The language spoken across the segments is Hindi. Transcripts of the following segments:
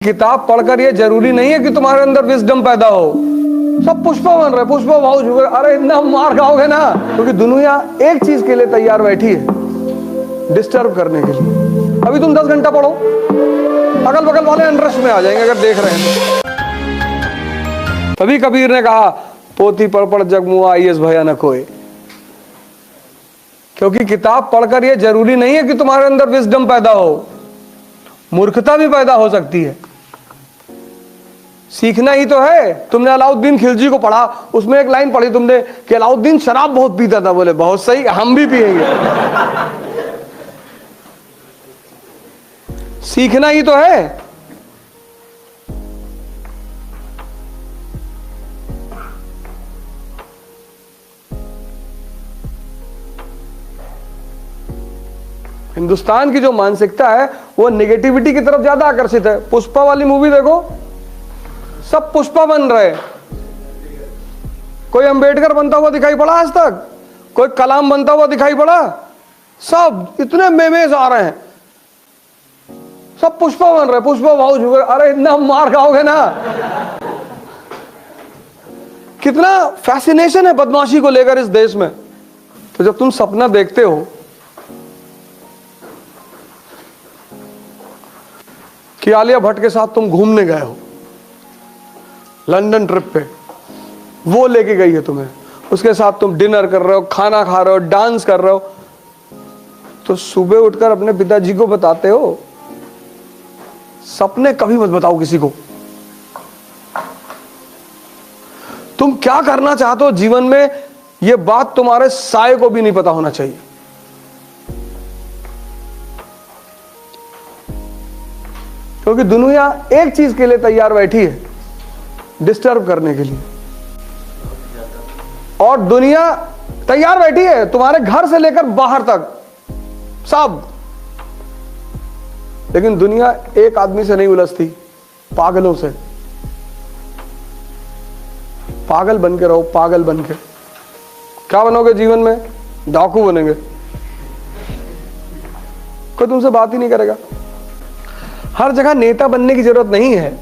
किताब पढ़कर ये जरूरी नहीं है कि तुम्हारे अंदर विजडम पैदा हो। सब पुष्पा बन रहे, पुष्पा भाव झुके, अरे इतना मार खाओगे ना, क्योंकि दुनिया एक चीज के लिए तैयार बैठी है, डिस्टर्ब करने के लिए। अभी तुम 10 घंटा पढ़ो, अगल बगल वाले अंडरश में आ जाएंगे अगर देख रहे हैं। तभी कबीर ने कहा, पोथी पढ़ पढ़ जगमुआ आईएस भया न कोई। क्योंकि किताब पढ़कर ये जरूरी नहीं है कि तुम्हारे अंदर विजडम पैदा हो, मूर्खता भी पैदा हो सकती है। सीखना ही तो है। तुमने अलाउद्दीन खिलजी को पढ़ा, उसमें एक लाइन पढ़ी तुमने कि अलाउद्दीन शराब बहुत पीता था। बोले बहुत सही, हम भी पिएंगे। सीखना ही तो है। हिंदुस्तान की जो मानसिकता है वो नेगेटिविटी की तरफ ज्यादा आकर्षित है। पुष्पा वाली मूवी देखो, सब पुष्पा बन रहे। कोई अंबेडकर बनता हुआ दिखाई पड़ा आज तक? कोई कलाम बनता हुआ दिखाई पड़ा? सब इतने मेमेज आ रहे हैं, सब पुष्पा बन रहे, पुष्पा भाव झुके, अरे इतना मार खाओगे ना। कितना फैसिनेशन है बदमाशी को लेकर इस देश में। तो जब तुम सपना देखते हो कि आलिया भट्ट के साथ तुम घूमने गए हो लंदन ट्रिप पे, वो लेके गई है तुम्हें, उसके साथ तुम डिनर कर रहे हो, खाना खा रहे हो, डांस कर रहे हो, तो सुबह उठकर अपने पिताजी को बताते हो? सपने कभी मत बताओ किसी को। तुम क्या करना चाहते हो जीवन में, यह बात तुम्हारे साये को भी नहीं पता होना चाहिए। क्योंकि दुनिया एक चीज के लिए तैयार बैठी है, डिस्टर्ब करने के लिए। और दुनिया तैयार बैठी है तुम्हारे घर से लेकर बाहर तक, सब। लेकिन दुनिया एक आदमी से नहीं उलझती, पागलों से। पागल बन के रहो, पागल बन के। क्या बनोगे जीवन में? डाकू बनेंगे। कोई तुमसे बात ही नहीं करेगा। हर जगह नेता बनने की जरूरत नहीं है।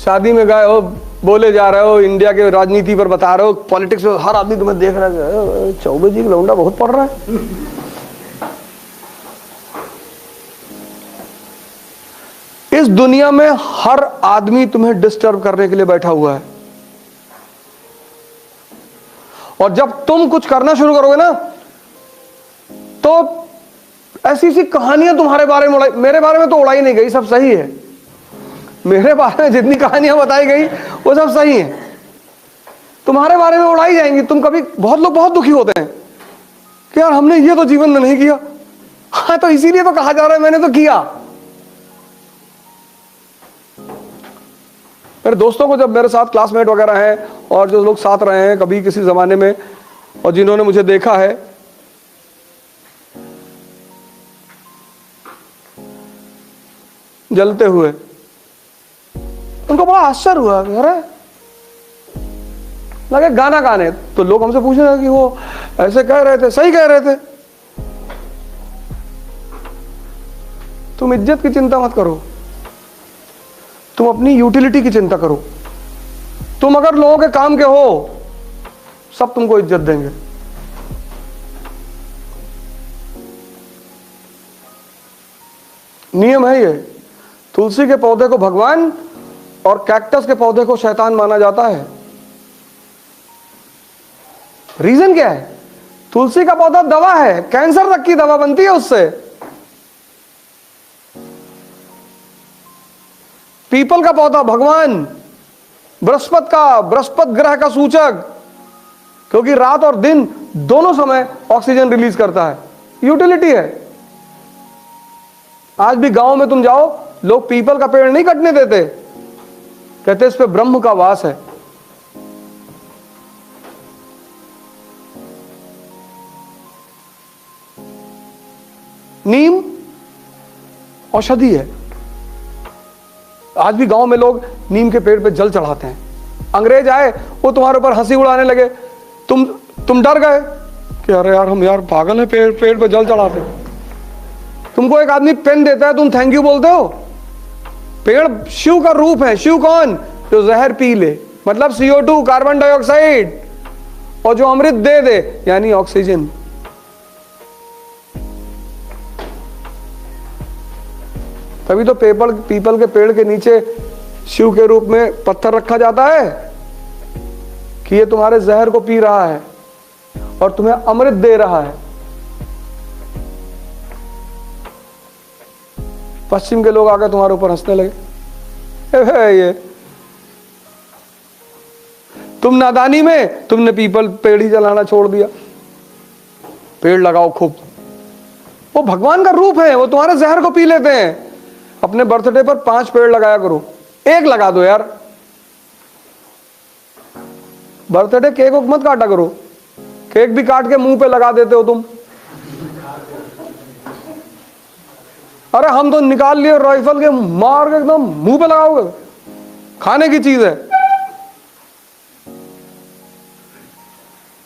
शादी में गए हो, बोले जा रहे हो, इंडिया के राजनीति पर बता रहे हो, पॉलिटिक्स में हर आदमी तुम्हें देख रहा है, चौबे जी लौंडा बहुत पढ़ रहा है। इस दुनिया में हर आदमी तुम्हें डिस्टर्ब करने के लिए बैठा हुआ है। और जब तुम कुछ करना शुरू करोगे ना, तो ऐसी सी कहानियां तुम्हारे बारे में उड़ाई, मेरे बारे में तो उड़ाई नहीं गई, सब सही है। मेरे बारे में जितनी कहानियां बताई गई वो सब सही है। तुम्हारे बारे में उड़ाई जाएंगी। तुम कभी, बहुत लोग बहुत दुखी होते हैं कि यार हमने ये तो जीवन में नहीं किया। हाँ, तो इसीलिए तो कहा जा रहा है मैंने तो किया। मेरे दोस्तों को, जब मेरे साथ क्लासमेट वगैरह हैं और जो लोग साथ रहे हैं कभी किसी जमाने में, और जिन्होंने मुझे देखा है, जलते हुए, उनको बड़ा आश्चर्य हुआ। अरे लगे गाना गाने, तो लोग हमसे पूछ रहे कि वो ऐसे कह रहे थे, सही कह रहे थे। तुम इज्जत की चिंता मत करो, तुम अपनी यूटिलिटी की चिंता करो। तुम अगर लोगों के काम के हो, सब तुमको इज्जत देंगे। नियम है ये। तुलसी के पौधे को भगवान और कैक्टस के पौधे को शैतान माना जाता है। रीजन क्या है? तुलसी का पौधा दवा है, कैंसर तक की दवा बनती है उससे। पीपल का पौधा भगवान, बृहस्पति ग्रह का सूचक, क्योंकि रात और दिन दोनों समय ऑक्सीजन रिलीज करता है। यूटिलिटी है। आज भी गांव में तुम जाओ, लोग पीपल का पेड़ नहीं कटने देते, कहते इस पे ब्रह्म का वास है। नीम औषधि है। आज भी गांव में लोग नीम के पेड़ पे जल चढ़ाते हैं। अंग्रेज आए, वो तुम्हारे ऊपर हंसी उड़ाने लगे, तुम डर गए कि अरे यार हम यार पागल है, पेड़ पे जल चढ़ाते। तुमको एक आदमी पेन देता है, तुम थैंक यू बोलते हो? पेड़ शिव का रूप है। शिव कौन? जो जहर पी ले, मतलब CO2 कार्बन डाइऑक्साइड, और जो अमृत दे दे यानी ऑक्सीजन। तभी तो पीपल के पेड़ के नीचे शिव के रूप में पत्थर रखा जाता है कि ये तुम्हारे जहर को पी रहा है और तुम्हें अमृत दे रहा है। पश्चिम के लोग आकर तुम्हारे ऊपर हंसने लगे, ये तुम नादानी में तुमने पीपल पेड़ ही जलाना छोड़ दिया। पेड़ लगाओ खूब, वो भगवान का रूप है, वो तुम्हारे जहर को पी लेते हैं। अपने बर्थडे पर 5 पेड़ लगाया करो, 1 लगा दो यार। बर्थडे केक मत काटा करो, केक भी काट के मुंह पे लगा देते हो तुम। अरे हम तो निकाल लिए राइफल के, मार के एकदम मुंह पे लगाओगे, खाने की चीज है,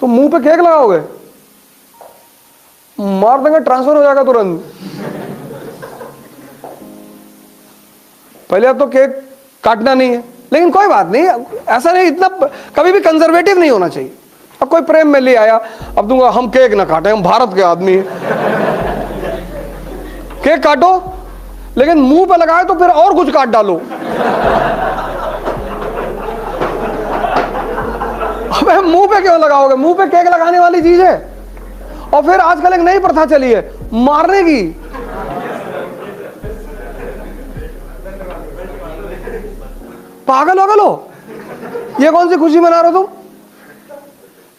तो मुंह पे केक लगाओगे, मार देंगे, ट्रांसफर हो जाएगा तुरंत। पहले अब तो केक काटना नहीं है, लेकिन कोई बात नहीं, ऐसा नहीं, इतना कभी भी कंजर्वेटिव नहीं होना चाहिए। अब कोई प्रेम में ले आया, अब दूंगा हम केक ना काटे, हम भारत के आदमी हैं। केक काटो, लेकिन मुंह पे लगाए तो फिर और कुछ काट डालो। अबे मुंह पे क्यों लगाओगे? मुंह पे केक लगाने वाली चीज है। और फिर आजकल एक नई प्रथा चली है मारने की। पागल हो गलो, ये कौन सी खुशी मना रहे हो तुम?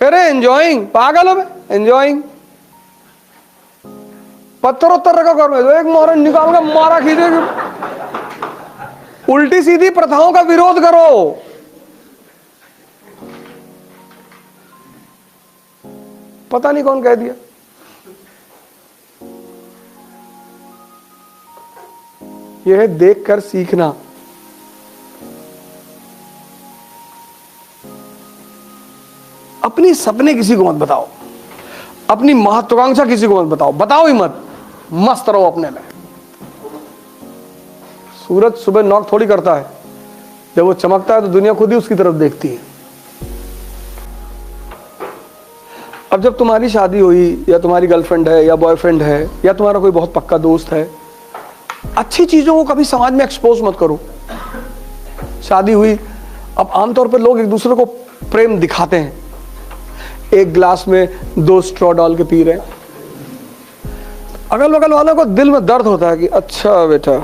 अरे एंजॉइंग, पागल हो, एंजॉइंग। पत्थर उत्तर रखा घर में, तो एक मोहर निकाल के मारा खींचेगी। उल्टी सीधी प्रथाओं का विरोध करो। पता नहीं कौन कह दिया। यह है देखकर सीखना। अपनी सपने किसी को मत बताओ, अपनी महत्वाकांक्षा किसी को मत बताओ, बताओ ही मत, मस्त रहो अपने में। सूरज सुबह नॉक थोड़ी करता है, जब वो चमकता है तो दुनिया खुद ही उसकी तरफ देखती है। अब जब तुम्हारी शादी हुई, या तुम्हारी गर्लफ्रेंड है या बॉयफ्रेंड है, या तुम्हारा कोई बहुत पक्का दोस्त है, अच्छी चीजों को कभी समाज में एक्सपोज मत करो। शादी हुई, अब आमतौर पर लोग एक दूसरे को प्रेम दिखाते हैं। एक गिलास में 2 स्ट्रॉ डाल के पी रहे हैं, अगल बगल वालों को दिल में दर्द होता है कि अच्छा बेटा।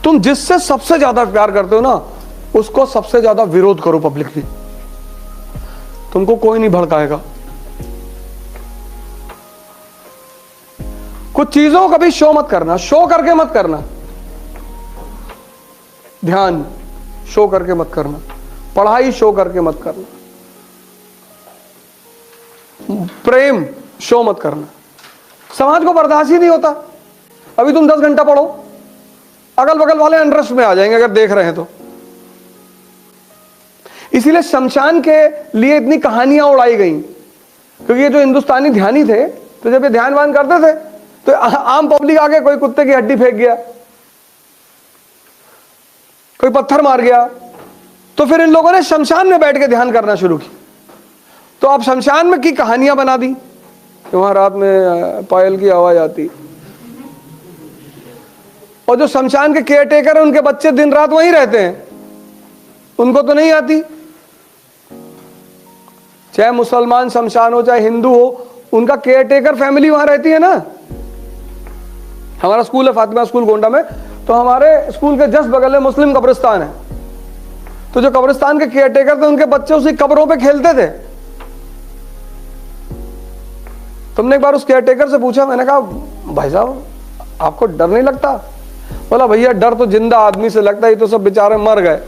तुम जिससे सबसे ज्यादा प्यार करते हो ना, उसको सबसे ज्यादा विरोध करो पब्लिकली, तुमको कोई नहीं भड़काएगा। कुछ चीजों को कभी शो मत करना, शो करके मत करना। ध्यान शो करके मत करना, पढ़ाई शो करके मत करना, प्रेम शो मत करना। समाज को बर्दाश्त ही नहीं होता। अभी तुम 10 घंटा पढ़ो, अगल बगल वाले इंटरेस्ट में आ जाएंगे अगर देख रहे हैं तो। इसीलिए शमशान के लिए इतनी कहानियां उड़ाई गई, क्योंकि ये जो हिंदुस्तानी ध्यानी थे, तो जब ये ध्यान वान करते थे तो आम पब्लिक आके कोई कुत्ते की हड्डी फेंक गया, कोई पत्थर मार गया, तो फिर इन लोगों ने शमशान में बैठ के ध्यान करना शुरू की। तो अब शमशान में की कहानियां बना दी कि वहां रात में पायल की आवाज आती, और जो शमशान के केयरटेकर है उनके बच्चे दिन रात वहीं रहते हैं, उनको तो नहीं आती। चाहे मुसलमान शमशान हो चाहे हिंदू हो, उनका केयरटेकर फैमिली वहां रहती है ना। हमारा स्कूल है फातिमा स्कूल गोंडा में, तो हमारे स्कूल के जस्ट बगल में मुस्लिम कब्रिस्तान है। तो जो कब्रिस्तान के केयरटेकर थे, उनके बच्चे उसी कब्रों पे खेलते थे। तुमने एक बार उस केयरटेकर से पूछा, मैंने कहा भाई साहब आपको डर नहीं लगता? बोला भैया डर तो जिंदा आदमी से लगता है, ये तो सब बेचारे मर गए।